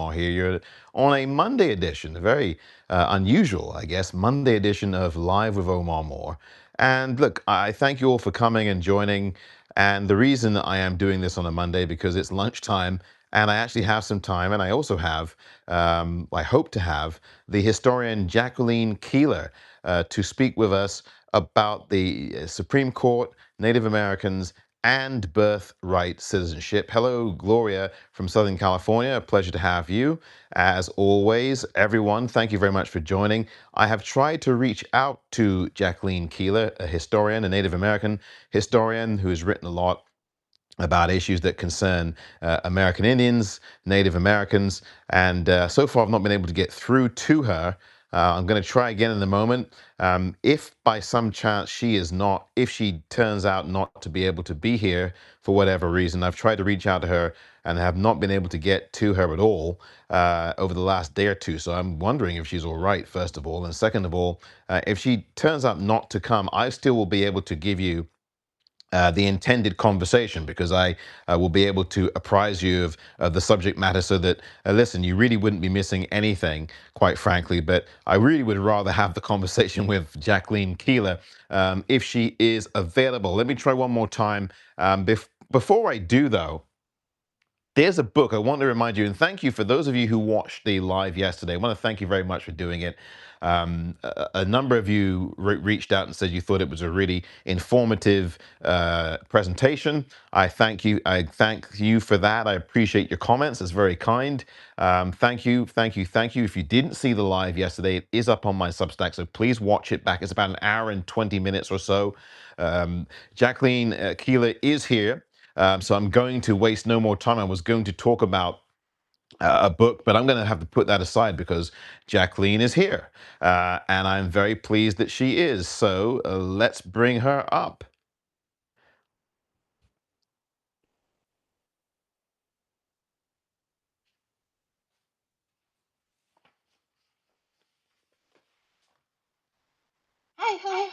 Here. You're on a Monday edition, a very unusual, I guess, Monday edition of Live with Omar Moore. And look, I thank you all for coming and joining. And the reason I am doing this on a Monday because it's lunchtime and I actually have some time. And I also have, I hope to have, the historian Jacqueline Keeler to speak with us about the Supreme Court, Native Americans, and birthright citizenship. Hello, Gloria from Southern California. A pleasure to have you. As always, everyone, thank you very much for joining. I have tried to reach out to Jacqueline Keeler, a historian, a Native American historian who has written a lot about issues that concern American Indians, Native Americans, and so far I've not been able to get through to her. I'm going to try again in a moment. If by some chance she is not, if she turns out not to be able to be here for whatever reason, I've tried to reach out to her and have not been able to get to her at all over the last day or two. So I'm wondering if she's all right, first of all. And second of all, if she turns out not to come, I still will be able to give you the intended conversation because I will be able to apprise you of the subject matter so that, listen, you really wouldn't be missing anything, quite frankly. But I really would rather have the conversation with Jacqueline Keeler if she is available. Let me try one more time. Before I do, though, there's a book I want to remind you, and thank you for those of you who watched the live yesterday. I want to thank you very much for doing it. A number of you reached out and said you thought it was a really informative presentation. I thank you. I thank you for that. I appreciate your comments. It's very kind. Thank you, thank you, thank you. If you didn't see the live yesterday, it is up on my Substack, so please watch it back. It's about an hour and 20 minutes or so. Jacqueline Keeler is here. So I'm going to waste no more time. I was going to talk about a book, but I'm going to have to put that aside because Jacqueline is here. And I'm very pleased that she is. So let's bring her up. Hi, hello.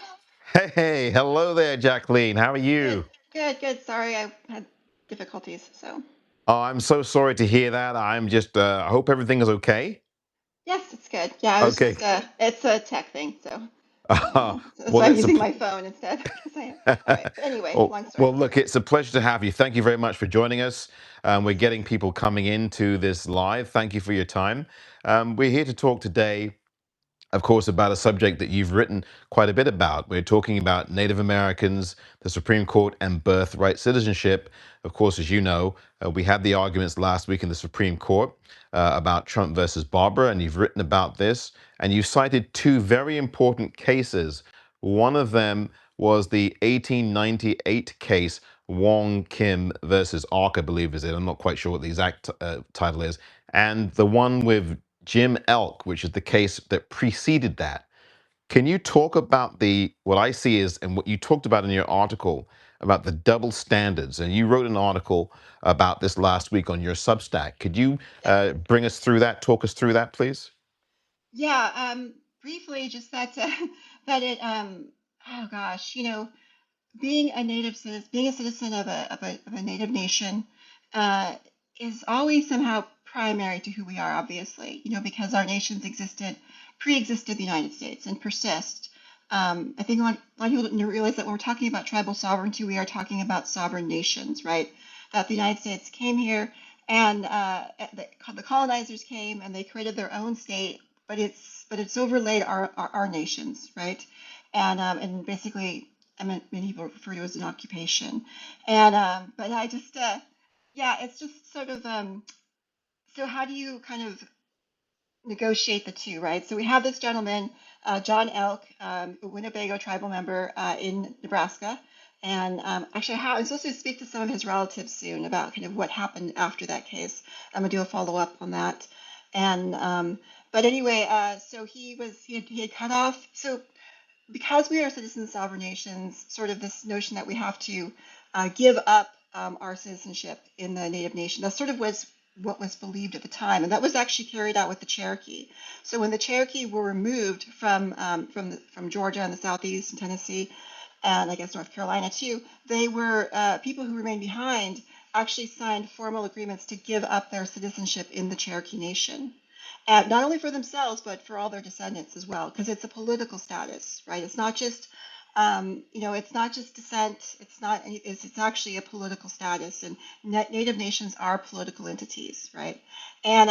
Hey, hello there, Jacqueline. How are Good, you? good. Sorry, I had difficulties. So, Oh, I'm so sorry to hear that. I'm just, I hope everything is okay. yes, it's good. Yeah, I was Okay. just, it's a tech thing. So, so Well, I'm it's using my phone instead because I, all right. But anyway, Oh, long story well, look, short. it's a pleasure to have you. Thank you very much for joining us. We're getting people coming into this live. Thank you for your time. We're here to talk today, of course, about a subject that you've written quite a bit about. We're talking about Native Americans, the Supreme Court, and birthright citizenship. Of course, as you know, we had the arguments last week in the Supreme Court about Trump versus Barbara, and you've written about this, and you've cited two very important cases. One of them was the 1898 case, Wong Kim versus Ark, I believe is it. I'm not quite sure what the exact title is. And the one with Jim Elk, which is the case that preceded that. Can you talk about the what I see is and what you talked about in your article about the double standards? And you wrote an article about this last week on your Substack. Could you Yep. bring us through that? Talk us through that, please. Yeah. Briefly, just that that it oh gosh, being a native citizen, being a citizen of a native nation, uh, is always somehow primary to who we are. Obviously, because our nations pre-existed the United States and persist. I think a lot of people don't realize that when we're talking about tribal sovereignty, we are talking about sovereign nations, right? That the United States came here and the colonizers came and they created their own state, but it's overlaid our nations, right? And basically, I mean, many people refer to it as an occupation. And but I just yeah, it's just sort of so how do you kind of negotiate the two, right? So we have this gentleman, John Elk, a Winnebago tribal member in Nebraska. And actually, I'm supposed to speak to some of his relatives soon about kind of what happened after that case. I'm gonna do a follow up on that. And but anyway, so he had cut off. So because we are citizen sovereign nations, sort of this notion that we have to give up our citizenship in the native nation. That sort of was what was believed at the time, and that was actually carried out with the Cherokee. So when the Cherokee were removed from Georgia and the Southeast and Tennessee, and I guess North Carolina too, they were people who remained behind. actually signed formal agreements to give up their citizenship in the Cherokee Nation. And not only for themselves, but for all their descendants as well, because it's a political status, right? It's not just, it's not just descent. It's not. It's actually a political status, and Native nations are political entities, right? And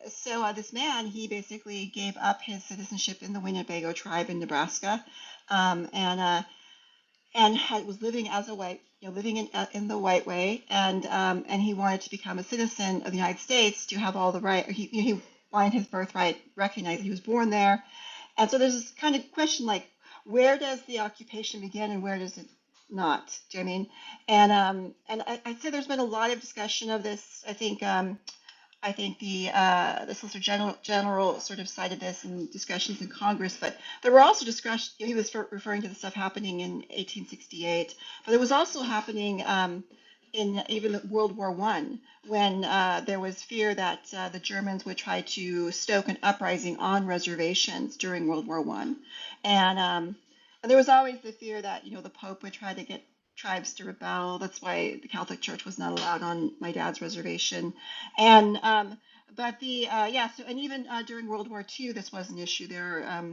so this man, he basically gave up his citizenship in the Winnebago tribe in Nebraska, and was living as a white, living in the white way, and he wanted to become a citizen of the United States to have all the right. He wanted his birthright recognized. He was born there, and so there's this kind of question like, where does the occupation begin and where does it not? Do you know what I mean? And I'd say there's been a lot of discussion of this. I think the Solicitor General sort of cited this in discussions in Congress, but there were also discussions. He was referring to the stuff happening in 1868, but it was also happening in even World War One, when there was fear that the Germans would try to stoke an uprising on reservations during World War One, and there was always the fear that the Pope would try to get tribes to rebel. That's why the Catholic Church was not allowed on my dad's reservation. And but the yeah, so and even during World War II, this was an issue. There are,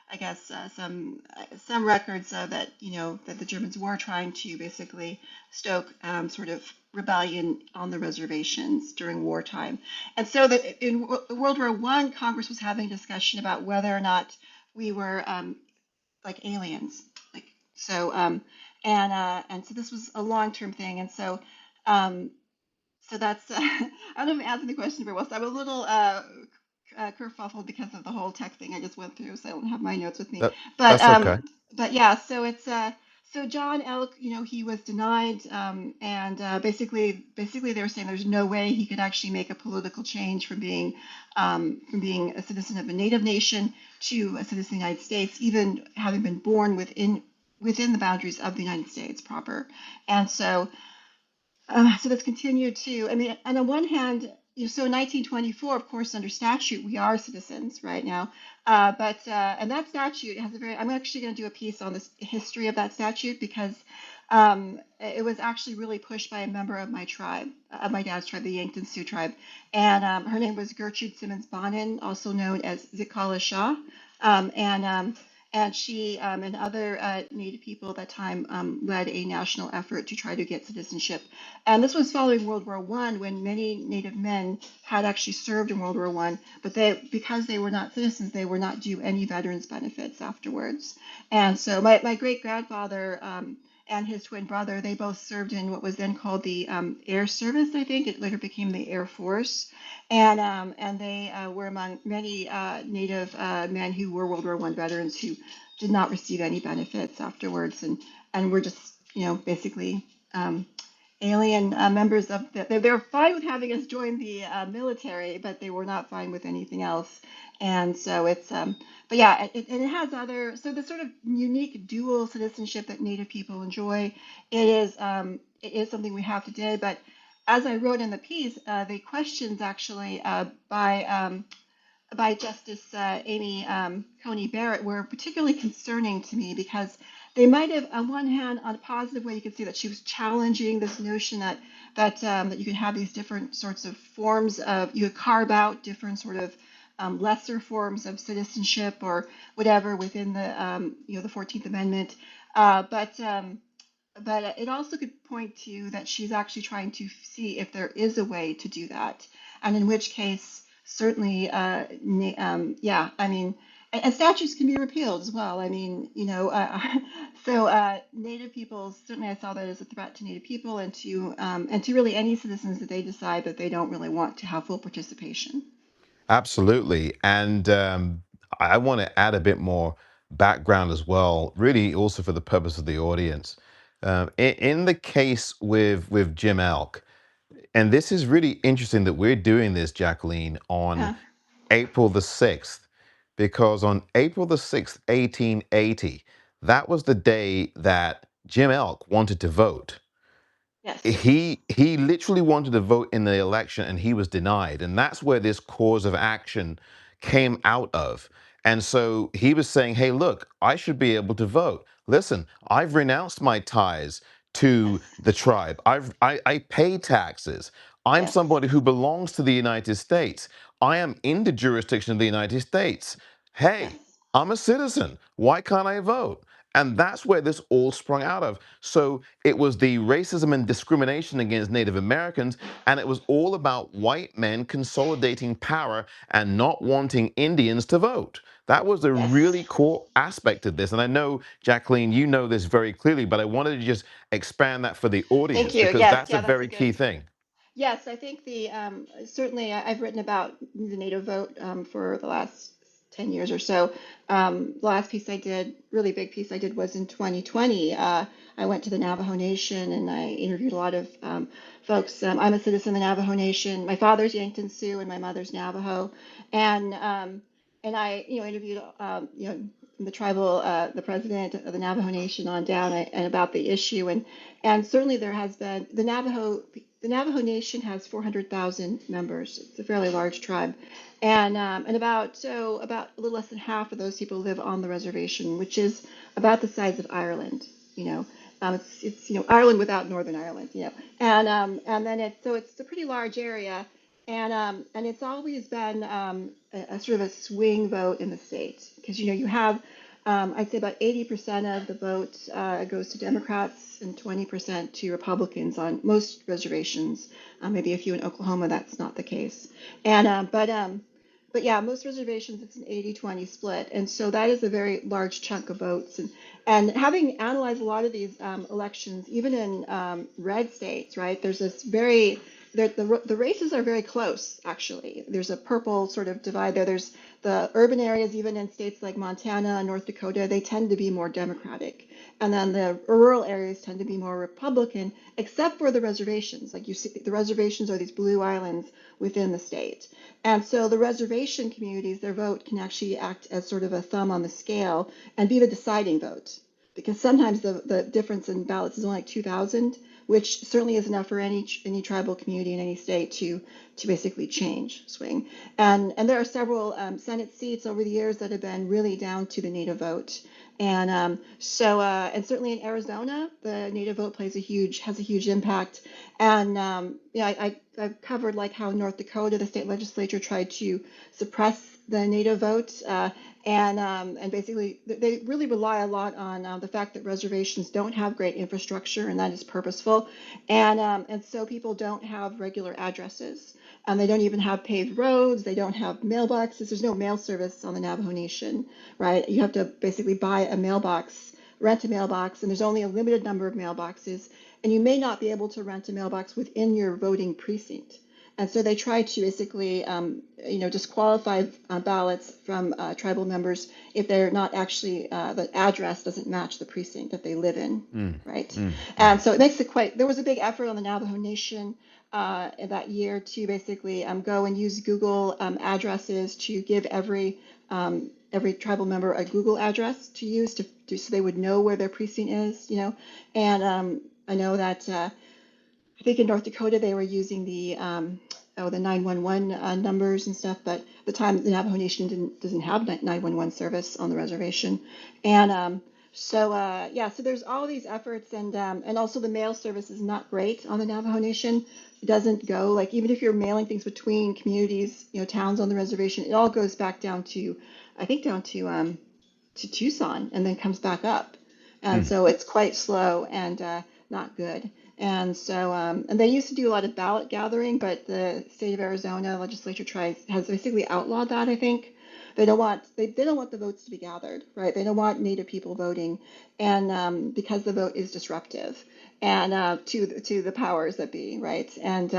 I guess, some records that that the Germans were trying to basically stoke sort of rebellion on the reservations during wartime. And so that in World War One, Congress was having a discussion about whether or not we were like aliens, like so. And so this was a long-term thing, and um, so that's I don't know if I'm answering the question very well. So I'm a little kerfuffled because of the whole tech thing I just went through, so I don't have my notes with me. That But that's okay. but yeah, so it's so John Elk, he was denied, and basically they were saying there's no way he could actually make a political change from being a citizen of a native nation to a citizen of the United States, even having been born within the boundaries of the United States proper. And so that's continued too. I mean, and on one hand, so in 1924, of course, under statute, we are citizens right now. But and that statute has a very. I'm actually going to do a piece on this history of that statute because it was actually really pushed by a member of my tribe, of my dad's tribe, the Yankton Sioux tribe, and her name was Gertrude Simmons Bonin, also known as Zikala Shah, um, and um, and she and other Native people at that time led a national effort to try to get citizenship. And this was following World War One, when many Native men had actually served in World War One, but because they were not citizens, they were not due any veterans benefits afterwards. And so my great grandfather and his twin brother, they both served in what was then called the Air Service. I think it later became the Air Force, and they were among many Native men who were World War One veterans who did not receive any benefits afterwards, and were just basically alien members of they were fine with having us join the military, but they were not fine with anything else. And so it's but yeah, and it has other, so the sort of unique dual citizenship that Native people enjoy, it is something we have today. But as I wrote in the piece, the questions actually by Justice Amy Coney Barrett were particularly concerning to me, because they might have, on one hand, on a positive way, you could see that she was challenging this notion that you could have these different sorts of forms of, you could carve out different sort of lesser forms of citizenship or whatever within the 14th Amendment, but it also could point to that she's actually trying to see if there is a way to do that, and in which case, certainly, yeah, I mean, and statutes can be repealed as well. I mean, so Native people, certainly I saw that as a threat to Native people and to really any citizens that they decide that they don't really want to have full participation. Absolutely. And I want to add a bit more background as well, really also for the purpose of the audience. In the case with Jim Elk, and this is really interesting that we're doing this, Jacqueline, on Yeah. April the 6th, because on April the 6th, 1880, that was the day that Jim Elk wanted to vote. Yes. He literally wanted to vote in the election and he was denied, and that's where this cause of action came out of. And so he was saying, hey, look, I should be able to vote. Listen, I've renounced my ties to Yes. the tribe. I pay taxes. I'm Yes. somebody who belongs to the United States. I am in the jurisdiction of the United States. Hey, Yes. I'm a citizen. Why can't I vote? And that's where this all sprung out of. So it was the racism and discrimination against Native Americans, and it was all about white men consolidating power and not wanting Indians to vote. That was a Yes. really core aspect of this. And I know, Jacqueline, you know this very clearly, but I wanted to just expand that for the Thank audience you. because Yes. that's a Yeah, that's a very good. key thing. Yes, I think the certainly I've written about the Native vote for the last 10 years or so. The last piece I did, really big piece I did, was in 2020. I went to the Navajo Nation and I interviewed a lot of folks. I'm a citizen of the Navajo Nation. My father's Yankton Sioux and my mother's Navajo, and I interviewed the tribal the president of the Navajo Nation on down and about the issue and certainly there has been the Navajo Nation has 400,000 members. It's a fairly large tribe, and about a little less than half of those people live on the reservation, which is about the size of Ireland. You know, it's Ireland without Northern Ireland. And then it's a pretty large area, and it's always been a sort of a swing vote in the state because you have I'd say about 80% of the vote goes to Democrats and 20% to Republicans on most reservations. Maybe a few in Oklahoma, that's not the case. And but yeah, most reservations it's an 80-20 split, and so that is a very large chunk of votes. And having analyzed a lot of these elections, even in red states, right? There's this very the races are very close, actually. There's a purple sort of divide there. There's the urban areas, even in states like Montana and North Dakota, they tend to be more Democratic. And then the rural areas tend to be more Republican, except for the reservations. Like you see, the reservations are these blue islands within the state. And so the reservation communities, their vote can actually act as sort of a thumb on the scale and be the deciding vote. Because sometimes the difference in ballots is only like 2,000, which certainly is enough for any tribal community in any state to basically swing. And there are several Senate seats over the years that have been really down to the native vote. And certainly in Arizona, the native vote has a huge impact. And I've covered like how North Dakota, the state legislature tried to suppress the native vote, and basically they really rely a lot on the fact that reservations don't have great infrastructure, and that is purposeful, and so people don't have regular addresses. They don't even have paved roads. They don't have mailboxes. There's no mail service on the Navajo Nation, right? You have to basically buy a mailbox, rent a mailbox, and there's only a limited number of mailboxes. And you may not be able to rent a mailbox within your voting precinct. And so they try to basically, disqualify ballots from tribal members if they're not actually, the address doesn't match the precinct that they live in, Mm, right? mm, mm. And so it makes it there was a big effort on the Navajo Nation that year to basically go and use Google addresses to give every tribal member a Google address to use so they would know where their precinct is. And I know that I think in North Dakota they were using the 911 numbers and stuff, but at the time the Navajo Nation doesn't have 911 service on the reservation, and so there's all these efforts, and also the mail service is not great on the Navajo Nation. It doesn't go like even if you're mailing things between communities, towns on the reservation, it all goes back down to I think down to Tucson and then comes back up. And Mm. so it's quite slow and not good. And they used to do a lot of ballot gathering, but the state of Arizona legislature has basically outlawed that, I think. They don't want the votes to be gathered, right? They don't want Native people voting, and because the vote is disruptive and to the powers that be, right? And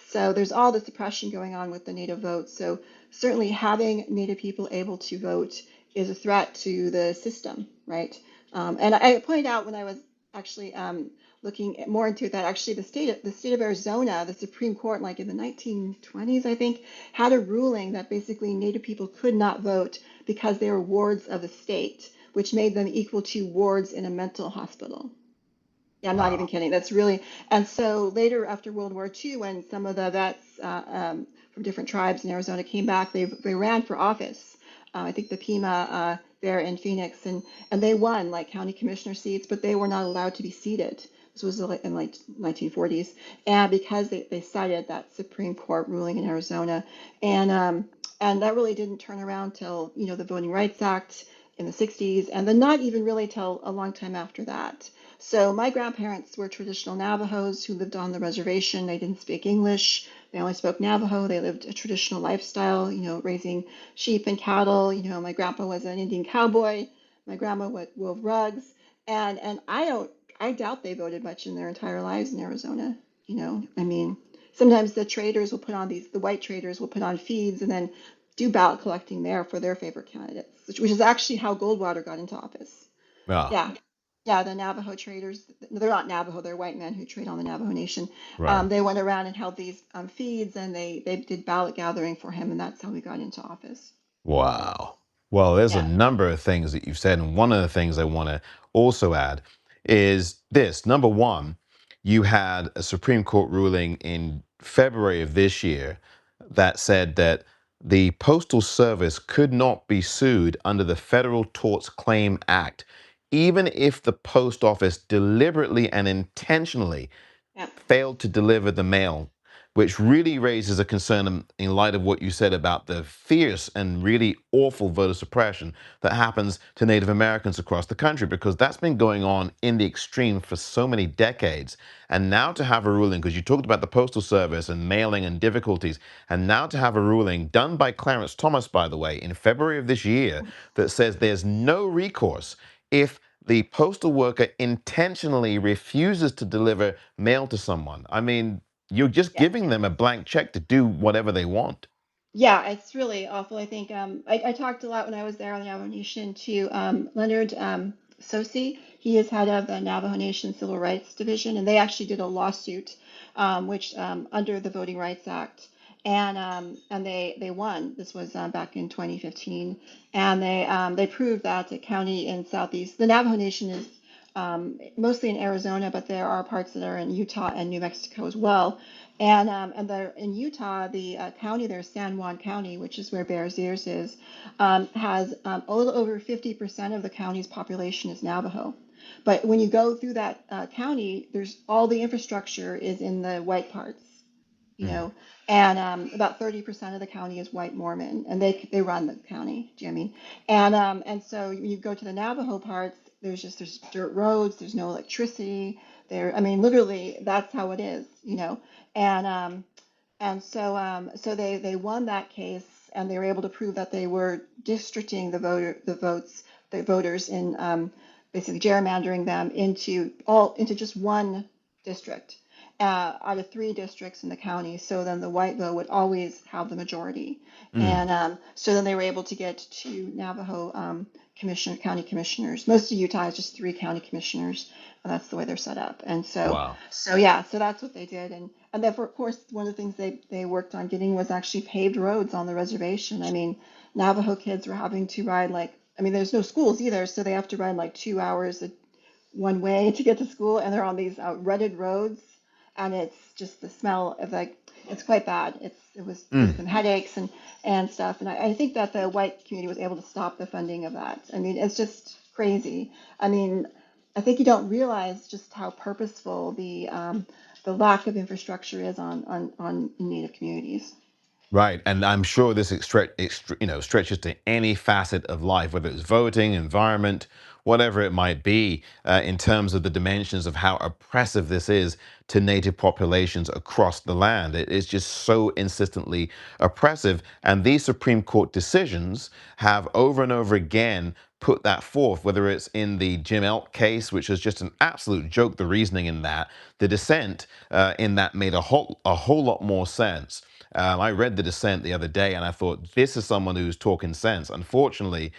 so there's all the suppression going on with the Native vote. So certainly having Native people able to vote is a threat to the system, right? And I pointed out when I was actually looking more into that, actually the state of Arizona, the Supreme Court, like in the 1920s, I think, had a ruling that basically Native people could not vote because they were wards of the state, which made them equal to wards in a mental hospital. Yeah, I'm not even Wow. kidding. That's really, and so later after World War II, when some of the vets from different tribes in Arizona came back, they ran for office. I think the Pima there in Phoenix, and they won like county commissioner seats, but they were not allowed to be seated. This was in like 1940s, and because they cited that Supreme Court ruling in Arizona, and that really didn't turn around till the Voting Rights Act in the 60s, and then not even really till a long time after that. So my grandparents were traditional Navajos who lived on the reservation. They didn't speak English. They only spoke Navajo. They lived a traditional lifestyle, raising sheep and cattle. My grandpa was an Indian cowboy. My grandma wove rugs, and I doubt they voted much in their entire lives in Arizona. I mean, sometimes the white traders will put on feeds and then do ballot collecting there for their favorite candidates, which is actually how Goldwater got into office. Ah, Yeah. Yeah, the Navajo traders, they're not Navajo, they're white men who trade on the Navajo Nation. right. They went around and held these feeds and they did ballot gathering for him, and that's how he got into office. Wow. Well, there's a Yeah. number of things that you've said. And one of the things I want to also add is this. Number one, you had a Supreme Court ruling in February of this year that said that the Postal Service could not be sued under the Federal Torts Claim Act, even if the post office deliberately and intentionally Yeah. failed to deliver the mail, which really raises a concern in light of what you said about the fierce and really awful voter suppression that happens to Native Americans across the country, because that's been going on in the extreme for so many decades. And now to have a ruling, because you talked about the Postal Service and mailing and difficulties, and now to have a ruling done by Clarence Thomas, by the way, in February of this year that says there's no recourse if the postal worker intentionally refuses to deliver mail to someone. I mean, you're just Yeah. giving them a blank check to do whatever they want. Yeah, it's really awful. I think I talked a lot when I was there on the Navajo Nation to Leonard Sosi. He is head of the Navajo Nation Civil Rights Division, and they actually did a lawsuit, which under the Voting Rights Act, and they won. This was back in 2015, and they proved that the county in southeast, the Navajo Nation is mostly in Arizona, but there are parts that are in Utah and New Mexico as well. And they're in Utah, the county there, San Juan County, which is where Bears Ears is, has a little over 50% of the county's population is Navajo. But when you go through that county, there's all the infrastructure is in the white parts, you Mm, know, and about 30% of the county is white Mormon, and they run the county. Do you know what I mean? And so you go to the Navajo parts, there's dirt roads, there's no electricity. I mean, literally, that's how it is, and so they won that case, and they were able to prove that they were districting the voters in basically gerrymandering them into just one district out of three districts in the county. So then the white vote would always have the majority, mm, and so then they were able to get two Navajo county commissioners. Most of Utah is just three county commissioners, and that's the way they're set up. And so wow. so yeah, so that's what they did, and then of course one of the things they worked on getting was actually paved roads on the reservation. I mean, Navajo kids were having to ride I mean, there's no schools either, so they have to ride like 2 hours one way to get to school, and they're on these rutted roads, and it's just the smell of it's quite bad. It was giving Mm. them headaches and stuff, and I think that the white community was able to stop the funding of that. I mean, it's just crazy. I mean, I think you don't realize just how purposeful the lack of infrastructure is on Native communities. Right, and I'm sure this stretches to any facet of life, whether it's voting, environment, whatever it might be, in terms of the dimensions of how oppressive this is to native populations across the land. It is just so insistently oppressive, and these Supreme Court decisions have over and over again put that forth. Whether it's in the Jim Elk case, which is just an absolute joke, the reasoning in that, the dissent in that made a whole lot more sense. I read the dissent the other day and I thought, this is someone who's talking sense. Unfortunately,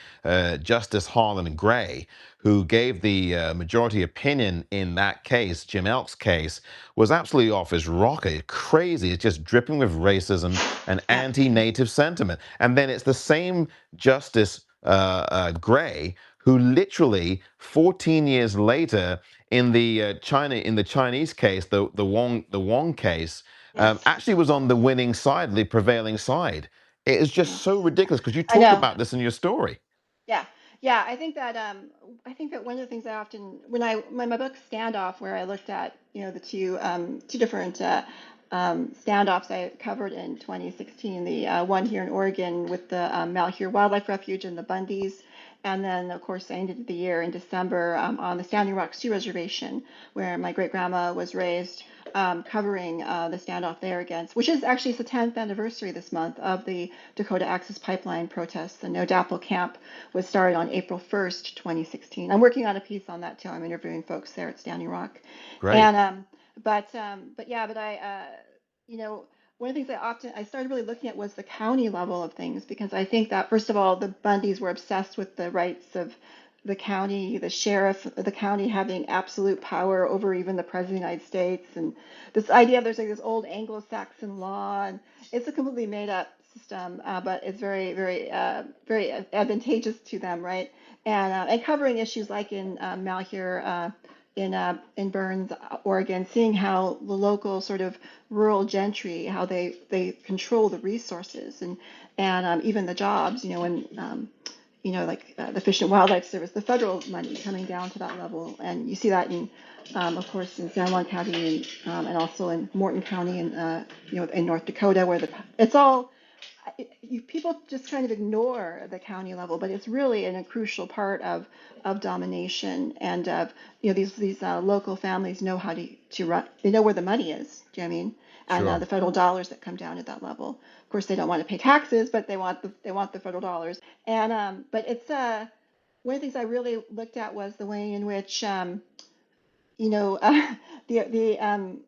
Justice Harlan Gray, who gave the majority opinion in that case, Jim Elk's case, was absolutely off his rocker. Crazy. It's just dripping with racism and Yeah, anti native sentiment. And then it's the same Justice Gray who literally 14 years later in the Chinese case, the Wong case, yes, actually was on the winning side, the prevailing side. It is just yeah. so ridiculous because you I talk know. about this in your story. Yeah, Yeah, I think that one of the things I often when I my book Standoff, where I looked at the two different standoffs I covered in 2016, the one here in Oregon with the Malheur Wildlife Refuge and the Bundys, and then of course I ended the year in December on the Standing Rock Sioux Reservation where my great grandma was raised. Covering the standoff there against, which is actually it's the 10th anniversary this month of the Dakota Access Pipeline protests. The No DAPL camp was started on April 1st, 2016. I'm working on a piece on that too. I'm interviewing folks there at Standing Rock, Great. and but I you know one of the things I started really looking at was the county level of things because I think that first of all the Bundys were obsessed with the rights of the county, the sheriff of the county having absolute power over even the president of the United States, and this idea of there's like this old Anglo-Saxon law, and it's a completely made up system, but it's very advantageous to them, right? And covering issues like in Malheur, in Burns, Oregon, seeing how the local sort of rural gentry, how they control the resources and even the jobs, when like the Fish and Wildlife Service, the federal money coming down to that level, and you see that of course, in San Juan County and also in Morton County and in North Dakota, where it's all people just kind of ignore the county level, but it's really a crucial part of domination and of these local families know how to run. They know where the money is. Do you know what I mean? And Sure. the federal dollars that come down at that level. Of course, they don't want to pay taxes, but they want the federal dollars. And but it's one of the things I really looked at was the way in which you know the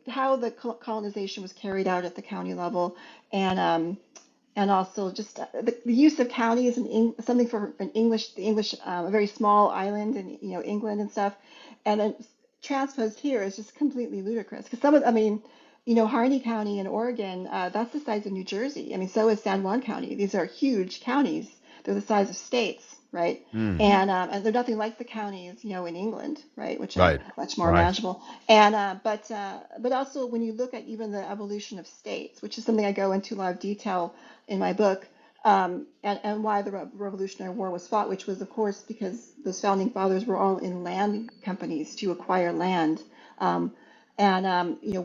how the colonization was carried out at the county level, and also just the use of counties and something for an the English, a very small island in England and stuff, and then transposed here is just completely ludicrous. Because I mean, Harney County in Oregon, that's the size of New Jersey. I mean, so is San Juan County. These are huge counties. They're the size of states, right? Mm. And they're nothing like the counties, in England, right, which are Right. much more Right. manageable. And but also when you look at even the evolution of states, which is something I go into a lot of detail in my book, and why the Revolutionary War was fought, which was, of course, because those founding fathers were all in land companies to acquire land, um, and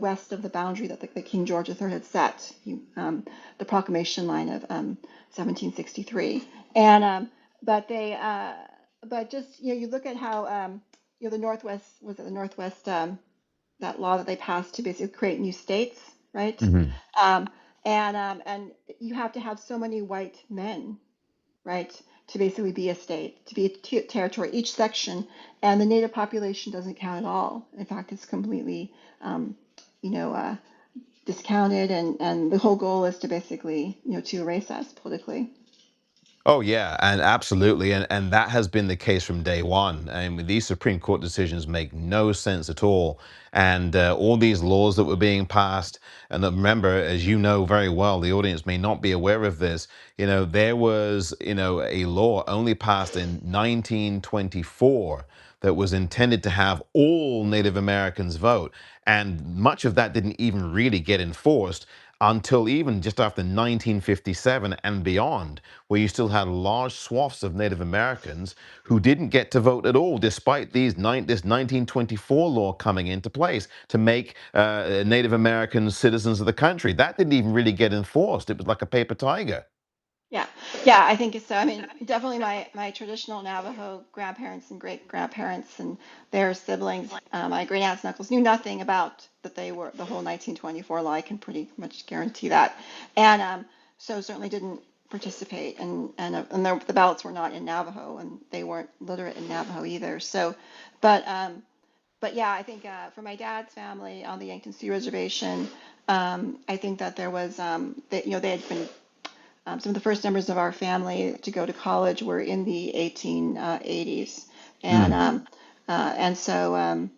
west of the boundary that the King George III had set, the Proclamation line of 1763, and but just you look at how the Northwest was it the Northwest that law that they passed to basically create new states, right? Hmm. Um, and you have to have so many white men, right, to basically be a state, to be a territory, each section, and the native population doesn't count at all. In fact, it's completely, you know, uh, discounted, and the whole goal is to basically, to erase us politically. Oh yeah, and absolutely, and that has been the case from day one. I mean, these Supreme Court decisions make no sense at all, and all these laws that were being passed. And remember, as you know very well, the audience may not be aware of this. There was a law only passed in 1924 that was intended to have all Native Americans vote, and much of that didn't even really get enforced until even just after 1957 and beyond, where you still had large swaths of Native Americans who didn't get to vote at all, despite this 1924 law coming into place to make Native Americans citizens of the country. That didn't even really get enforced. It was like a paper tiger. Yeah, yeah, I think so. I mean, definitely my traditional Navajo grandparents and great grandparents and their siblings, my great aunts and uncles knew nothing about that they were the whole 1924 law. I can pretty much guarantee that, and so certainly didn't participate. And the ballots were not in Navajo, and they weren't literate in Navajo either. So, but but yeah, I think for my dad's family on the Yankton Sioux Reservation, I think that there was that they had been some of the first members of our family to go to college were in the 1880s, and Mm.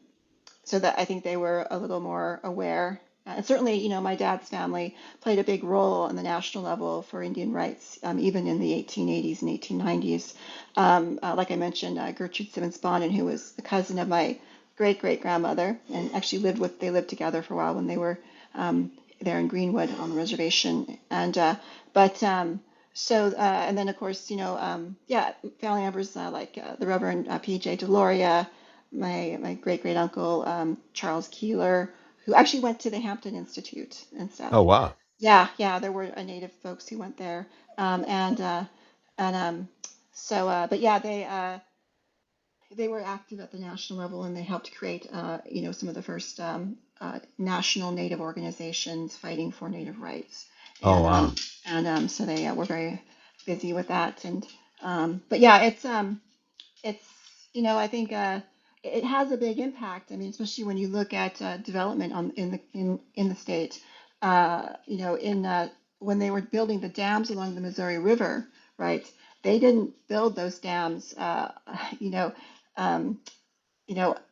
so that I think they were a little more aware. And certainly, my dad's family played a big role on the national level for Indian rights, even in the 1880s and 1890s. Like I mentioned, Gertrude Simmons Bonin, who was the cousin of my great great grandmother, and actually they lived together for a while when they were there in Greenwood on the reservation. And but And then of course, yeah, family members like the Reverend P.J. Deloria, my great great uncle Charles Keeler, who actually went to the Hampton Institute and stuff. Oh, wow. Yeah, yeah, there were native folks who went there, and but yeah, they were active at the national level, and they helped create, some of the first national Native organizations fighting for Native rights, Oh, and wow. so they were very busy with that, and but yeah, it's I think it has a big impact. I mean, especially when you look at development in the state. In When they were building the dams along the Missouri River, right? They didn't build those dams, you know, um,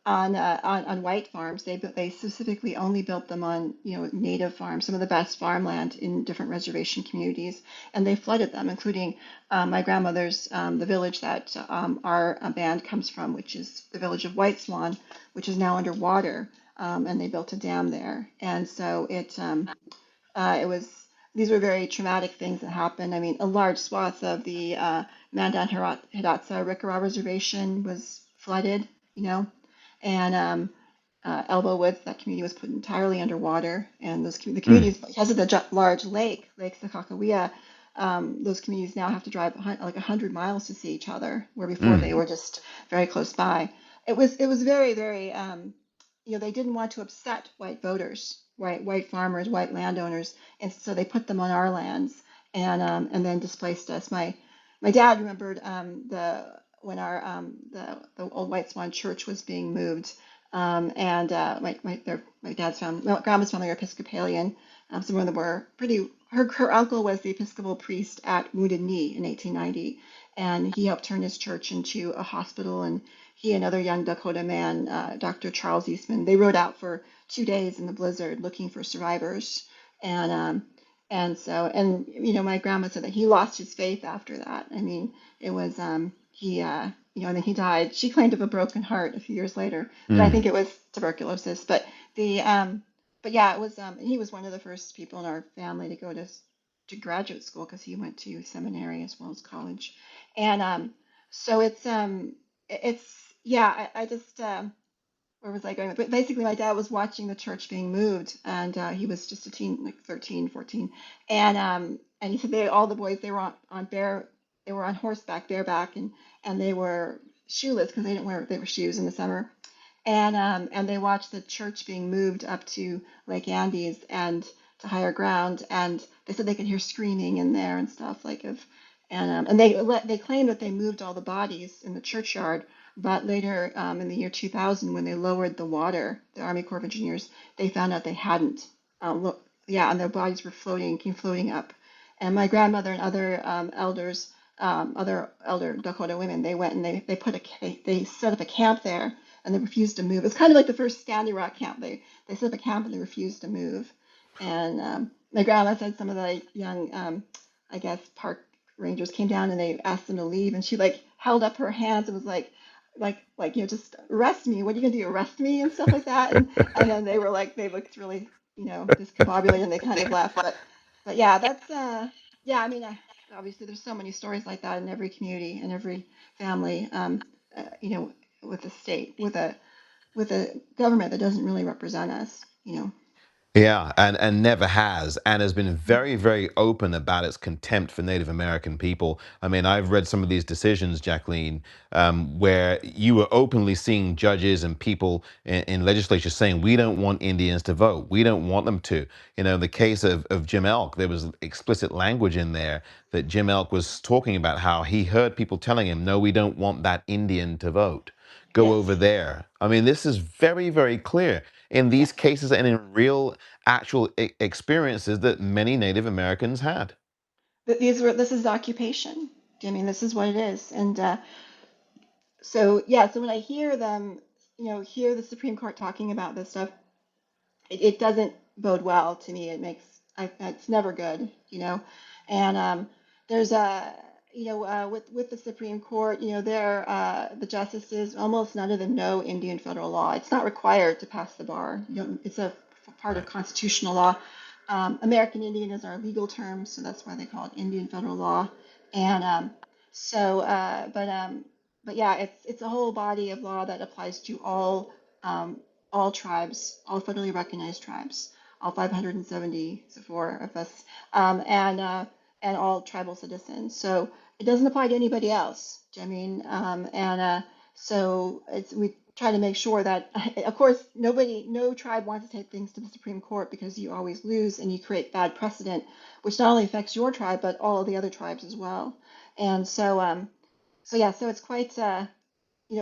on white farms. They specifically only built them on native farms, some of the best farmland in different reservation communities, and they flooded them, including my grandmother's the village that our band comes from, which is the village of White Swan, which is now underwater, and they built a dam there, and so it was these were very traumatic things that happened. I mean, a large swath of the Mandan Hidatsa Rickawa Reservation was flooded, you know, and Elbow Woods, that community was put entirely underwater. And the Mm, communities, because of the large Lake Sakakawea, those communities now have to drive like 100 miles to see each other, where before mm, they were just very close by. It was very, very, they didn't want to upset white voters, white farmers, white landowners, and so they put them on our lands, and then displaced us. My dad remembered the when our the old White Swan Church was being moved, and my dad's family, well, grandma's family are Episcopalian. Some of them were pretty. Her uncle was the Episcopal priest at Wounded Knee in 1890, and he helped turn his church into a hospital. And he and another young Dakota man, Dr. Charles Eastman, they rode out for 2 days in the blizzard looking for survivors. And my grandma said that he lost his faith after that. I mean, it was and then he died. She claimed of a broken heart a few years later, but I mm. think it was tuberculosis. But yeah, it was. He was one of the first people in our family to go to graduate school because he went to seminary as well as college, and so it's yeah. I just where was I going? But basically, my dad was watching the church being moved, and he was just a teen, like 13, 14, and he said all the boys, they were on horseback, bareback, and they were shoeless because they were shoes in the summer, and they watched the church being moved up to Lake Andes and to higher ground, and they said they could hear screaming in there and stuff like of, and they claimed that they moved all the bodies in the churchyard, but later in the year 2000, when they lowered the water, the Army Corps of Engineers, they found out they hadn't. Look, yeah, and their bodies were came floating up, and my grandmother and other other elder Dakota women, they went and they set up a camp there, and they refused to move. It's kind of like the first Standing Rock camp. They set up a camp and they refused to move. And my grandma said some of the young, I guess, park rangers came down and they asked them to leave, and she like held up her hands and was like just arrest me. What are you gonna do? Arrest me and stuff like that. And then they looked really discombobulated and they kind of left. But yeah, that's yeah. I mean, obviously there's so many stories like that in every community and every family. Uh, you know, with a state with a government that doesn't really represent us. Yeah, and never has been very, very open about its contempt for Native American people. I mean, I've read some of these decisions, Jacqueline, where you were openly seeing judges and people in legislature saying, we don't want Indians to vote. We don't want them to. In the case of Jim Elk, there was explicit language in there that Jim Elk was talking about how he heard people telling him, no, we don't want that Indian to vote. Go over Yes. there. I mean, this is very, very clear in Yeah. these cases and in real actual experiences that many Native Americans had. This is occupation. I mean, this is what it is. And so yeah, so when I hear them, hear the Supreme Court talking about this stuff, it doesn't bode well to me. It's never good. And there's a with the Supreme Court, the justices, almost none of them know Indian federal law. It's not required to pass the bar. It's a part of Right. constitutional law, American Indian is our legal term, so that's why they call it Indian federal law. And so, but yeah, it's a whole body of law that applies to all tribes, all federally recognized tribes, all 574 of us, and all tribal citizens. So it doesn't apply to anybody else. I mean, so we try to make sure that, of course, no tribe wants to take things to the Supreme Court because you always lose and you create bad precedent, which not only affects your tribe but all of the other tribes as well. And so yeah, so it's quite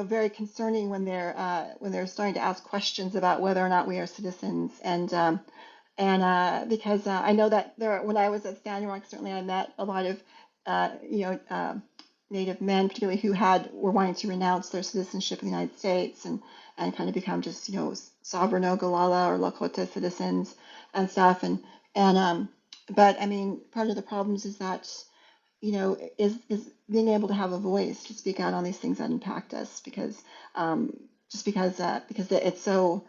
very concerning when they're starting to ask questions about whether or not we are citizens. And because I know that when I was at Standing Rock, certainly I met a lot of uh, you know uh, Native men, particularly who were wanting to renounce their citizenship in the United States and kind of become just sovereign Ogallala or Lakota citizens and stuff. And but I mean, part of the problems is that is being able to have a voice to speak out on these things that impact us um, because it's so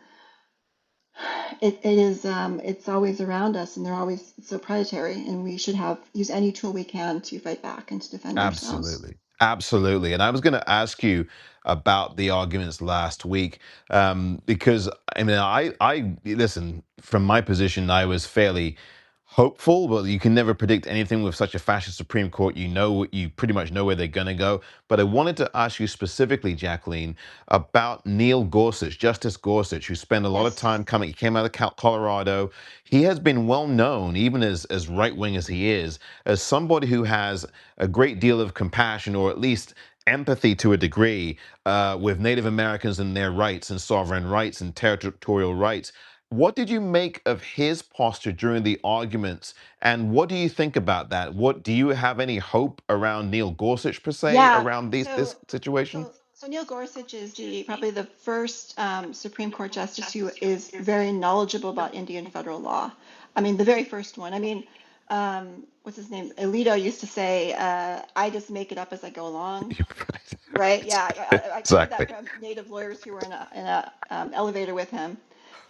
it is it's always around us and they're always so predatory and we should have use any tool we can to fight back and to defend ourselves. Absolutely. Absolutely. And I was going to ask you about the arguments last week, because I mean, I listen, from my position, I was fairly hopeful, but you can never predict anything with such a fascist Supreme Court. You pretty much know where they're going to go. But I wanted to ask you specifically, Jacqueline, about Neil Gorsuch, Justice Gorsuch, who spent a lot of Yes. time coming. He came out of Colorado. He has been well known, even as right wing as he is, as somebody who has a great deal of compassion, or at least empathy to a degree, with Native Americans and their rights and sovereign rights and territorial rights. What did you make of his posture during the arguments, and what do you think about that? What do you have any hope around Neil Gorsuch per se Yeah. around So this situation? so Neil Gorsuch is the probably the first Supreme Court justice who is very knowledgeable about Indian federal law. I mean, the very first one. I mean, what's his name? Alito used to say, "I just make it up as I go along." Right? Yeah, I heard that Exactly. from native lawyers who were in a elevator with him.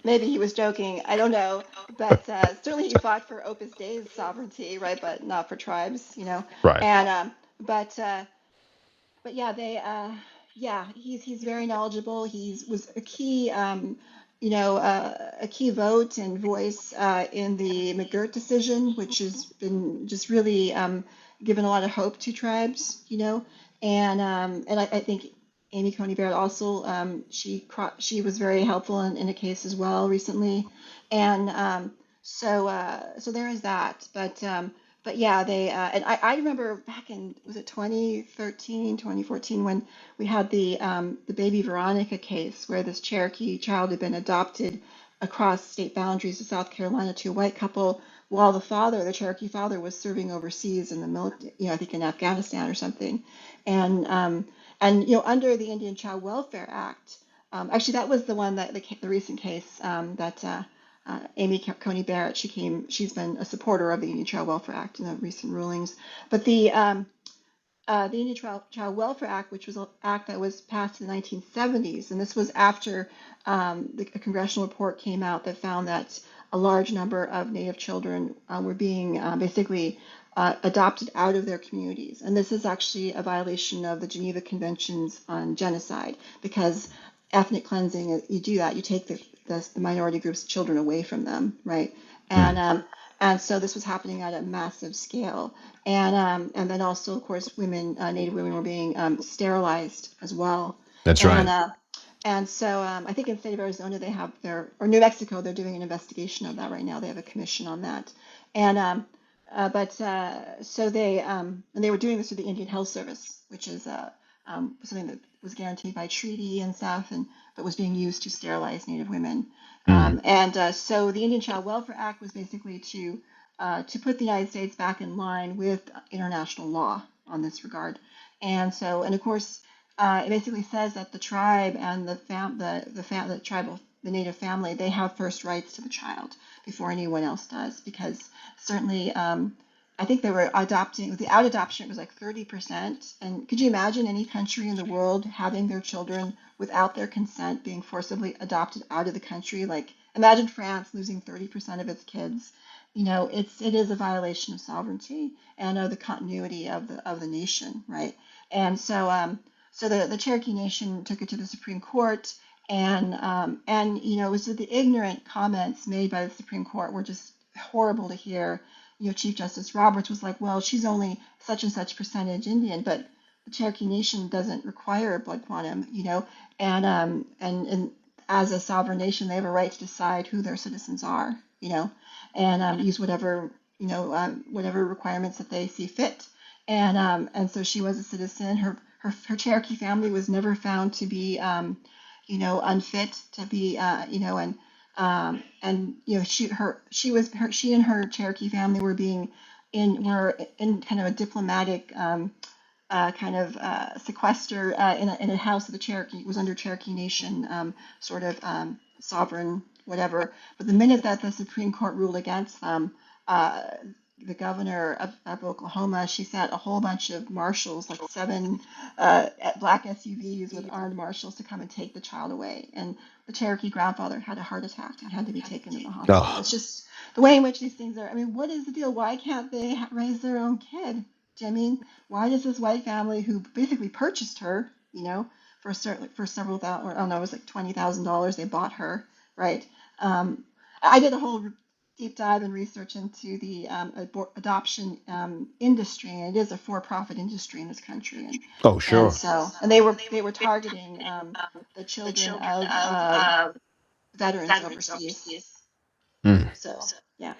Maybe he was joking. I don't know, but certainly he fought for Opus Dei's sovereignty, right? But not for tribes. Right. And but yeah, yeah, he's very knowledgeable. He was a key a key vote and voice in the McGirt decision, which has been just really given a lot of hope to tribes. And I think Amy Coney Barrett also she was very helpful in a case as well recently, and so there is that. But yeah, they and I remember back in was it 2013, 2014 when we had the baby Veronica case where this Cherokee child had been adopted across state boundaries to South Carolina to a white couple while the Cherokee father, was serving overseas in the military, I think in Afghanistan or something. And under the Indian Child Welfare Act, actually that was the one that the recent case that Amy Coney Barrett, she's been a supporter of the Indian Child Welfare Act in the recent rulings. But the Indian Child Welfare Act, which was an act that was passed in the 1970s, and this was after a congressional report came out that found that a large number of Native children were being basically adopted out of their communities. And this is actually a violation of the Geneva Conventions on Genocide because ethnic cleansing, you do that, you take the minority groups' children away from them, right? And Mm, um, and so this was happening at a massive scale. And then also, of course, Native women were being sterilized as well. that's And right. uh, and so I think in the state of Arizona they have or New Mexico, they're doing an investigation of that right now. They have a commission on that. And but so they were doing this through the Indian Health Service, which is something that was guaranteed by treaty and stuff, and but was being used to sterilize Native women. Mm, So the Indian Child Welfare Act was basically to put the United States back in line with international law on this regard. And of course, it basically says that the tribe and the tribal the native family, they have first rights to the child before anyone else does, because certainly I think they were adopting without adoption it was like 30%. And could you imagine any country in the world having their children without their consent being forcibly adopted out of the country? Like imagine France losing 30% of its kids. it is a violation of sovereignty and of the continuity of the nation, right? And so the Cherokee Nation took it to the Supreme Court, and it was the ignorant comments made by the Supreme Court were just horrible to hear. Chief Justice Roberts was like, well, she's only such and such percentage Indian, but the Cherokee Nation doesn't require a blood quantum, and as a sovereign nation, they have a right to decide who their citizens are, and use whatever requirements that they see fit. And so she was a citizen. Her Cherokee family was never found to be unfit to be she and her Cherokee family were in kind of a diplomatic kind of sequester in a house of the Cherokee was under Cherokee Nation sort of sovereign whatever. But the minute that the Supreme Court ruled against them, uh, the governor of Oklahoma, she sent a whole bunch of marshals, like seven black SUVs with armed marshals, to come and take the child away. And the Cherokee grandfather had a heart attack and had to be taken to the hospital. Oh, It's just the way in which these things are. I mean, what is the deal? Why can't they raise their own kid? Do you know what I mean? Why does this white family who basically purchased her, for several thousand, or I don't know, it was like $20,000 they bought her, right? I did a whole deep dive and research into the adoption industry, and it is a for-profit industry in this country, oh, and sure. so and they were targeting the children of veterans overseas. Hmm. So yeah.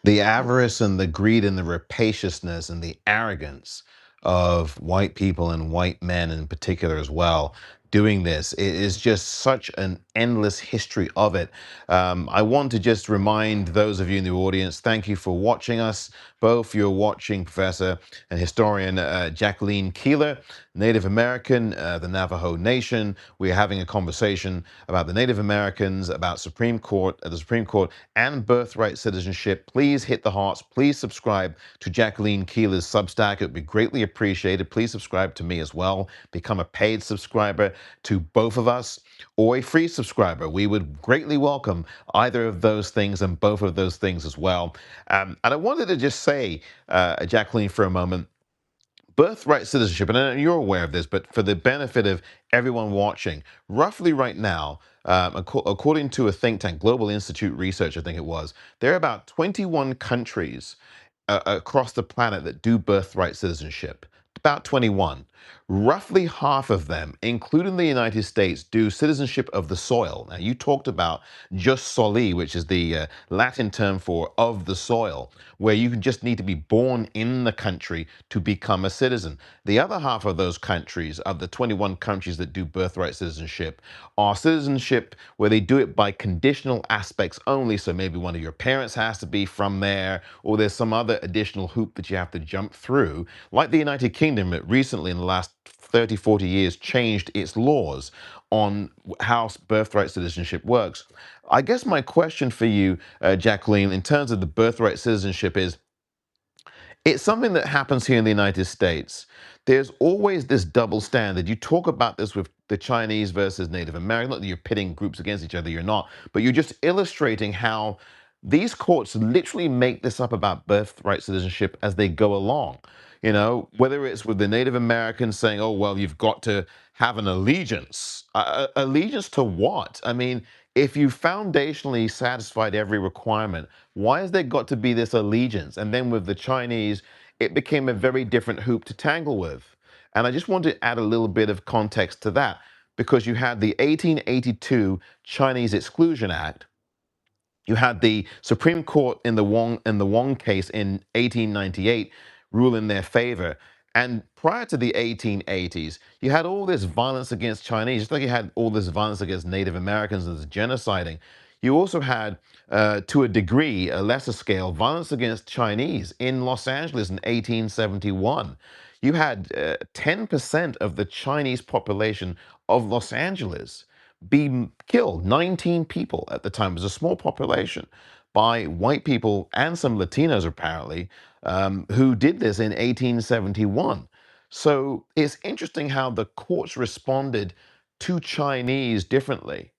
The That's avarice and the greed and the rapaciousness and the arrogance of white people and white men in particular as well doing this, it is just such an endless history of it. I want to just remind those of you in the audience, thank you for watching us both. You're watching Professor and historian Jacqueline Keeler, Native American, the Navajo Nation. We're having a conversation about the Native Americans, about the Supreme Court, and birthright citizenship. Please hit the hearts. Please subscribe to Jacqueline Keeler's Substack. It would be greatly appreciated. Please subscribe to me as well. Become a paid subscriber to both of us or a free subscriber. We would greatly welcome either of those things and both of those things as well. And I wanted to just say, Jacqueline, for a moment, birthright citizenship, and you're aware of this, but for the benefit of everyone watching, roughly right now, according to a think tank, Global Institute Research, I think it was, there are about 21 countries across the planet that do birthright citizenship. About 21. Roughly half of them, including the United States, do citizenship of the soil. Now, you talked about jus soli, which is the Latin term for of the soil, where you just need to be born in the country to become a citizen. The other half of those countries, of the 21 countries that do birthright citizenship, are citizenship where they do it by conditional aspects only. So maybe one of your parents has to be from there, or there's some other additional hoop that you have to jump through. Like the United Kingdom, that recently in the last 30, 40 years changed its laws on how birthright citizenship works. I guess my question for you, Jacqueline, in terms of the birthright citizenship is, it's something that happens here in the United States. There's always this double standard. You talk about this with the Chinese versus Native American. Not that you're pitting groups against each other, you're not, but you're just illustrating how these courts literally make this up about birthright citizenship as they go along. Whether it's with the Native Americans saying, oh, well, you've got to have an allegiance. Allegiance to what? I mean, if you foundationally satisfied every requirement, why has there got to be this allegiance? And then with the Chinese, it became a very different hoop to tangle with. And I just want to add a little bit of context to that because you had the 1882 Chinese Exclusion Act. You had the Supreme Court in the Wong case in 1898 rule in their favor. And prior to the 1880s, you had all this violence against Chinese, just like you had all this violence against Native Americans and this genociding. You also had, to a degree, a lesser scale, violence against Chinese in Los Angeles in 1871. You had 10% of the Chinese population of Los Angeles be killed. 19 people at the time. It was a small population by white people and some Latinos, apparently, who did this in 1871. So it's interesting how the courts responded to Chinese differently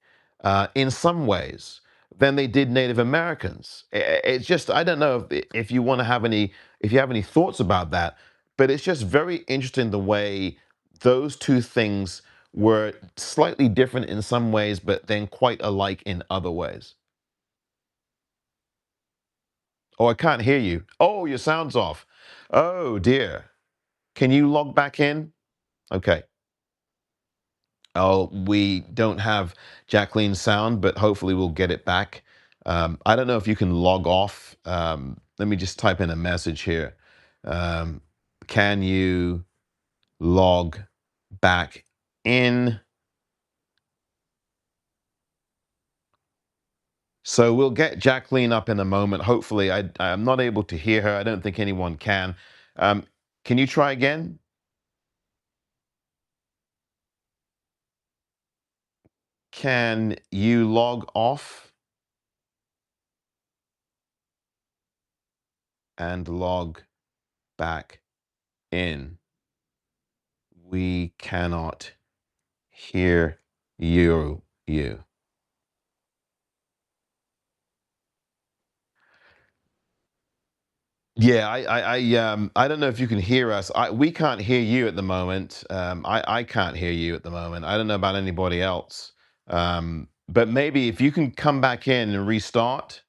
in some ways. than they did Native Americans. It's just I don't know if you want to have any if you have any thoughts about that, but it's just very interesting the way those two things were slightly different in some ways, but then quite alike in other ways. Oh, I can't hear you. Oh, your sound's off. Oh dear. Can you log back in? Okay. Oh, we don't have Jacqueline's sound, but hopefully we'll get it back. I don't know if you can log off. Let me just type in a message here. Um, can you log back in? So we'll get Jacqueline up in a moment. Hopefully, I'm not able to hear her. I don't think anyone can. Um, can you try again? Can you log off and log back in? We cannot hear you. Yeah, I don't know if you can hear us. We can't hear you at the moment. I can't hear you at the moment. I don't know about anybody else. But maybe if you can come back in and restart.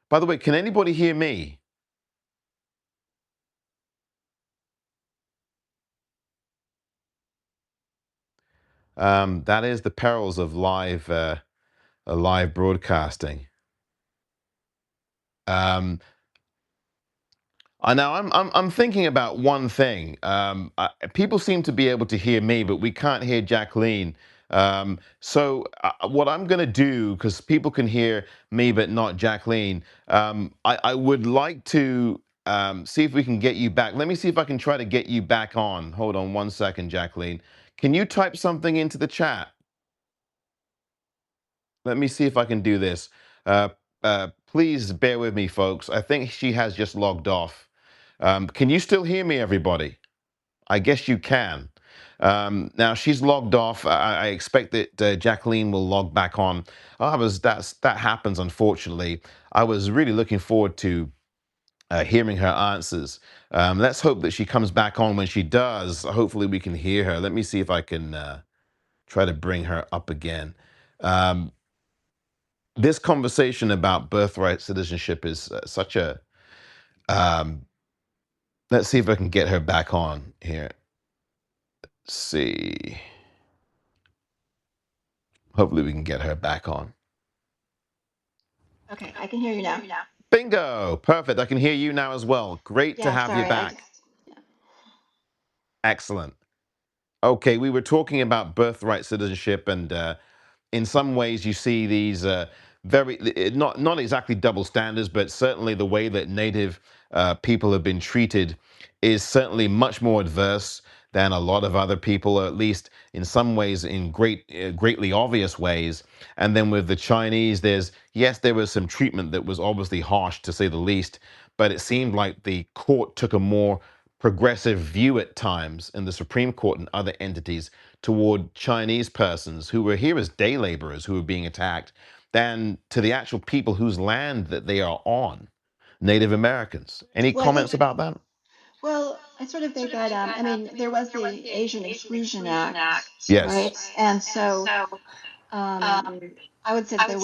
By the way, can anybody hear me? That is the perils of live broadcasting. Um, I know. I'm thinking about one thing. People seem to be able to hear me, but we can't hear Jacqueline. So what I'm going to do, because people can hear me but not Jacqueline, I would like to see if we can get you back. Let me see if I can try to get you back on. Hold on one second, Jacqueline. Can you type something into the chat? Let me see if I can do this. Uh, please bear with me, folks. I think she has just logged off. Can you still hear me, everybody? I guess you can. Now she's logged off. I expect that Jacqueline will log back on. That happens, unfortunately. I was really looking forward to hearing her answers. Let's hope that she comes back on. When she does, hopefully we can hear her. Let me see if I can try to bring her up again. Um, this conversation about birthright citizenship is such a. Um, let's see if I can get her back on here. Let's see. Hopefully, we can get her back on. Okay, I can hear you now. Bingo! Perfect. I can hear you now as well. Great to Yeah, have you sorry, I back. just yeah. Excellent. Okay, we were talking about birthright citizenship, and in some ways you see these very not exactly double standards, but certainly the way that native people have been treated is certainly much more adverse than a lot of other people, or at least in some ways in greatly obvious ways. And then with the Chinese, there was some treatment that was obviously harsh to say the least, but it seemed like the court took a more progressive view at times in the Supreme Court and other entities toward Chinese persons who were here as day laborers who were being attacked than to the actual people whose land that they are on, Native Americans. Any Well, I comments think about that? well, I sort of think that I mean there was the Asian Exclusion Act, Yes. right? And so um, I would say that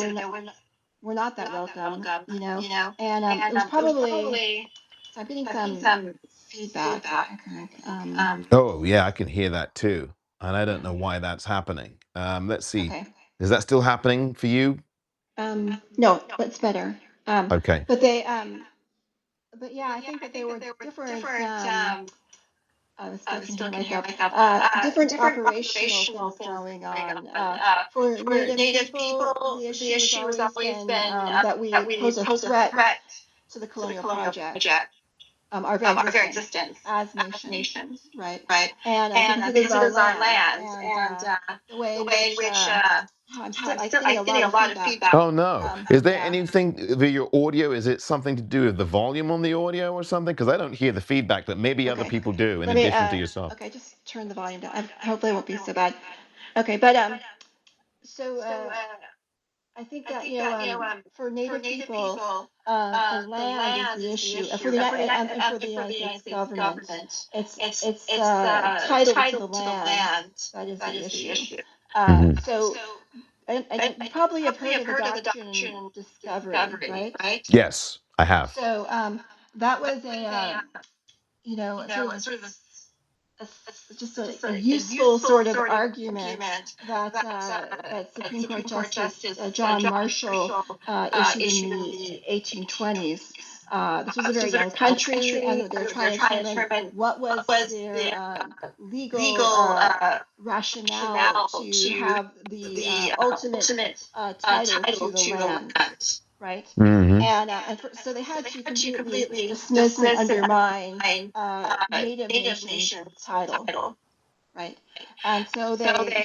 were not that welcome, you know. And it was probably so I'm getting some feedback. Okay. Oh, yeah, I can hear that too. And I don't know why that's happening. Let's see. Okay. Is that still happening for you? No, that's better. Okay. But they but yeah, I think that there were different I was still can hear myself. Different operational things going on. For Native people, the issue has always been that we pose a threat to the colonial project. our very existence as nations, right? And because it is our land, and the way in which I'm still like getting a lot of feedback. Oh no. Is there Yeah. anything with your audio? Is it something to do with the volume on the audio or something? Because I don't hear the feedback, but maybe other Okay. people do in Let me. addition to yourself. Okay, just turn the volume down. Hopefully, it won't be so bad. Okay, but so I think that for Native people, the land is the issue. For the and for the United States government, it's title to the land that is the issue. Hmm. So and you probably have heard of the doctrine discovery, right? Yes, I have. So that was a sort of just a useful sort of argument that that Supreme Court Justice John Marshall issued in the 1820s. This was a very young country, and they were trying to determine what was their legal rationale to have the ultimate title to the land, right? Hmm. So they had to completely dismiss and undermine Native nations title, right? And so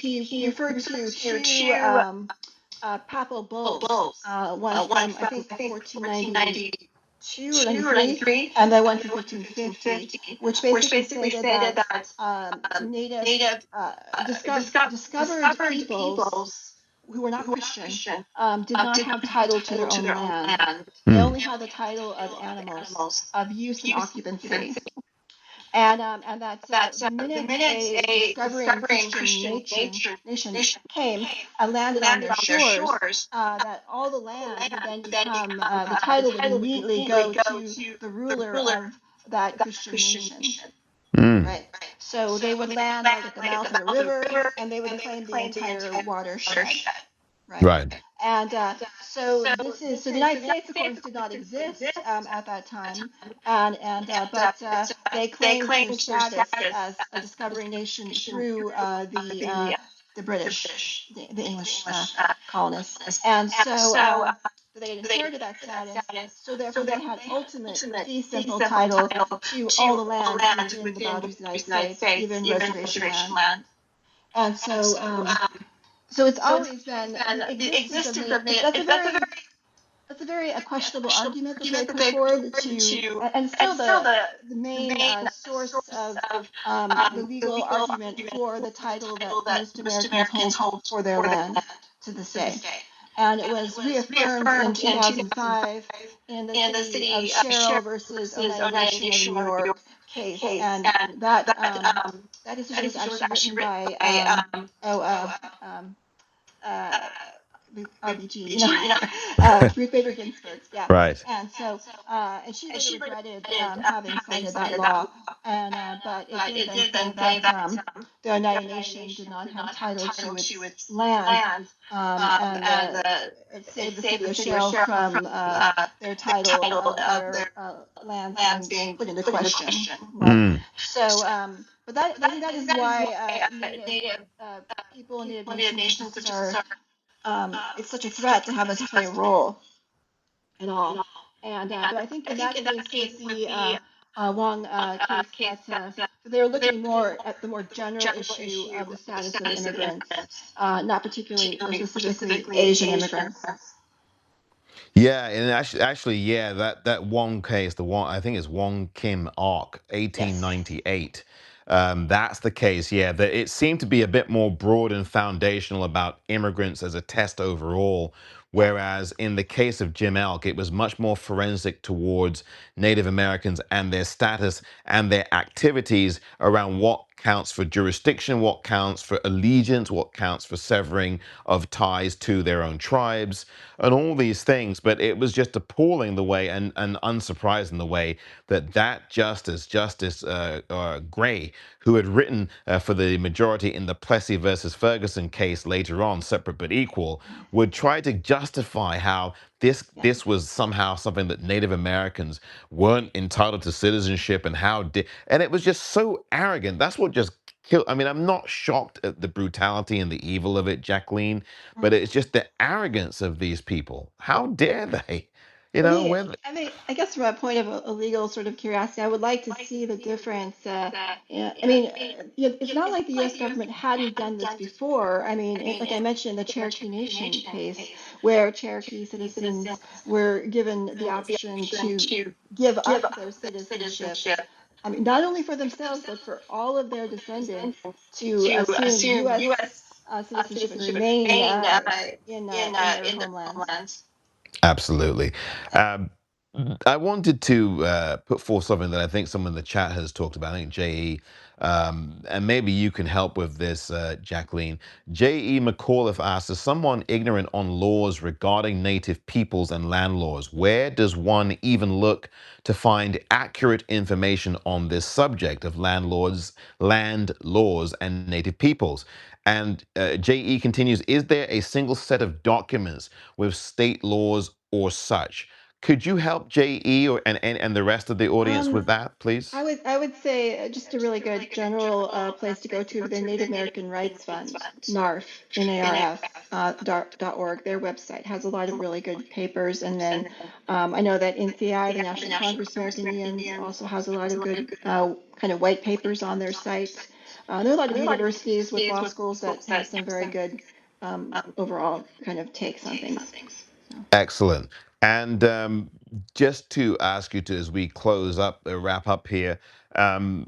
he referred to two papal bulls, one from I think 1492 or 93, and then one from 1550, which basically stated that native discovered peoples who were not Christian did not have title to their own land. They Mm. only had the title of animals, of use and occupancy. And that the minute a discovering Christian nation came and landed on their shores, that all the land would then become the title would immediately go to the ruler of that Christian nation, Mm. right? So they would land like at the mouth of a river, and they would claim the entire watershed, right? Right. And so the United States, of course, did not exist at that time, but they claimed their status as a discovery nation through the British, the English colonists, and so they had inherited that status. So therefore, they had ultimate fee simple title to all the land within the boundaries of the United States, even reservation land. And so it's always been the existence of native. That's a very questionable argument that they put forward to, and still the main source of the legal argument for the title that most Americans hold for their land to this day. And it was reaffirmed in 2005 in the city of Sherrill versus Oneida Nation of New York case, and that decision was actually written by um, uh, RBG, Ruth Bader Ginsburg, yeah. Right. And so, and she later regretted having cited that law, and but it did then say that the Oneida Nation did not have title to its land, and it saved the city of Sherrill from their title of their lands being put into question, right? Mm. So, but I think that is why Native people and Native nations just are it's such a threat to have us play a role at all. And but I think in that case, with the Wong case, that they're looking more at the more general issue of the status of immigrants, not particularly or specifically Asian immigrants. Yeah, and actually, yeah, that Wong case, the one I think it's Wong Kim Ark, Yes. 1898. That's the case. Yeah, that it seemed to be a bit more broad and foundational about immigrants as a test overall, Yeah. whereas in the case of Jim Elk, it was much more forensic towards Native Americans and their status and their activities around what counts for jurisdiction, what counts for allegiance, what counts for severing of ties to their own tribes, and all these things. But it was just appalling the way and unsurprising the way that Justice Gray, who had written for the majority in the Plessy versus Ferguson case later on, separate but equal, would try to justify how Yeah. this was somehow something that Native Americans weren't entitled to citizenship, and and it was just so arrogant. That's what just killed. I mean, I'm not shocked at the brutality and the evil of it, Jacqueline, but Mm. it's just the arrogance of these people. How dare they? You For know, me, when I mean, I guess from a point of a legal sort of curiosity, I would like to see the difference. Yeah, I mean, it's not like the U.S. government hadn't done this before. I mean, like I mentioned, the Cherokee Nation case, where Cherokee citizens were given the option to give up their citizenship. I mean, not only for themselves, but for all of their descendants to assume U.S. Citizenship and remain in their homelands. absolutely. Um, I wanted to put forth something that I think someone in the chat has talked about. I think JE, and maybe you can help with this, Jacqueline. JE McAuliffe asks, "As someone ignorant on laws regarding native peoples and land laws, where does one even look to find accurate information on this subject of land laws, and native peoples?" And JE continues, "Is there a single set of documents with state laws or such?" Could you help JE and the rest of the audience with Um, that, please? I would say just a really good general place to go to the Native American Rights Fund, NARF, NARF, .org. Their website has a lot of really good papers. And then I know that NCI, the National Congress of American Indians, also has a lot of good kind of white papers on their site. There are a lot of universities with law schools that have some very good overall kind of takes on things. So. Excellent. And just to ask you to, as we close up, wrap up here, um,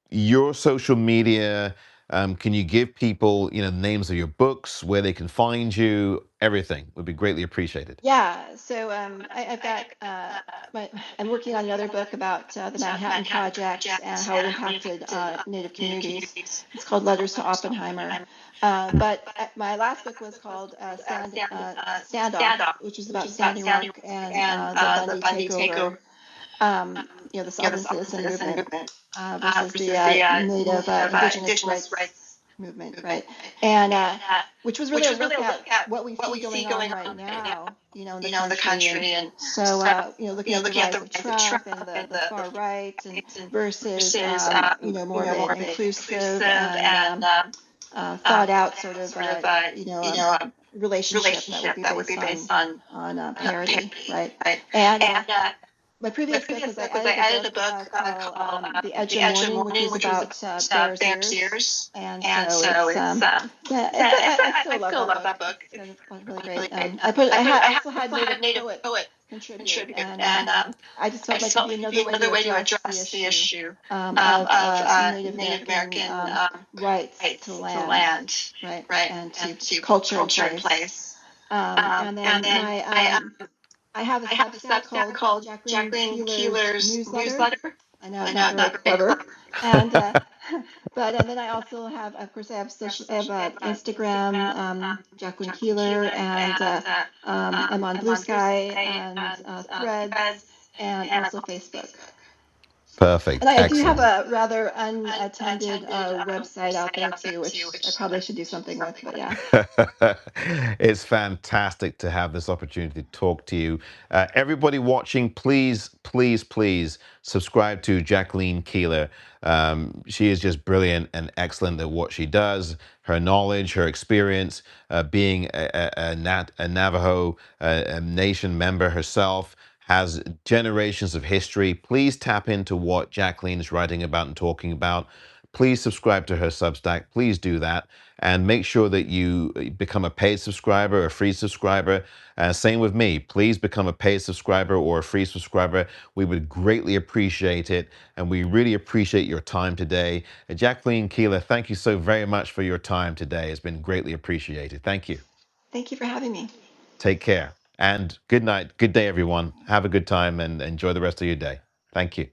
your social media, can you give people, names of your books, where they can find you? Everything would be greatly appreciated. Yeah, so I've got I'm working on another book about the Manhattan Project and how it impacted Native communities. It's called Letters to Oppenheimer. But my last book was called Standoff, which is about Standing Rock and the Bundy takeover. The sovereign citizen movement versus the Native indigenous rights movement, right? And which was really a look at what we see going on right now, in the country. And so, looking at the rise of Trump and the far right, and versus, more of an inclusive and thought out sort of, relationship that would be based on parity, right? And my previous book was I edited a book called The Edge of Morning, which was about Bears Ears, and so yeah, I still love that book. It's really great. I also had Native poets contribute, and I just felt like it'd be another way to address the issue of Native American rights to land, right, and to culture and place. And then I have a Substack called Jacqueline Keeler's Newsletter. I know, not very clever. And but then I also have, of course, I have Instagram, Jacqueline Keeler, and I'm on Blue Sky and Threads, and also Facebook. And Perfect. I do have Excellent. a rather unattended website out there too, which I probably should do something with. But yeah, It's fantastic to have this opportunity to talk to you. Everybody watching, please, please, please subscribe to Jacqueline Keeler. She is just brilliant and excellent at what she does. Her knowledge, her experience, being a Navajo Nation member herself, has generations of history. Please tap into what Jacqueline is writing about and talking about. Please subscribe to her Substack. Please do that. And make sure that you become a paid subscriber, a free subscriber. Same with me. Please become a paid subscriber or a free subscriber. We would greatly appreciate it. And we really appreciate your time today. Jacqueline Keeler, thank you so very much for your time today. It's been greatly appreciated. Thank you. thank you for having me. Take care. And good night. Good day, everyone. Have a good time and enjoy the rest of your day. Thank you.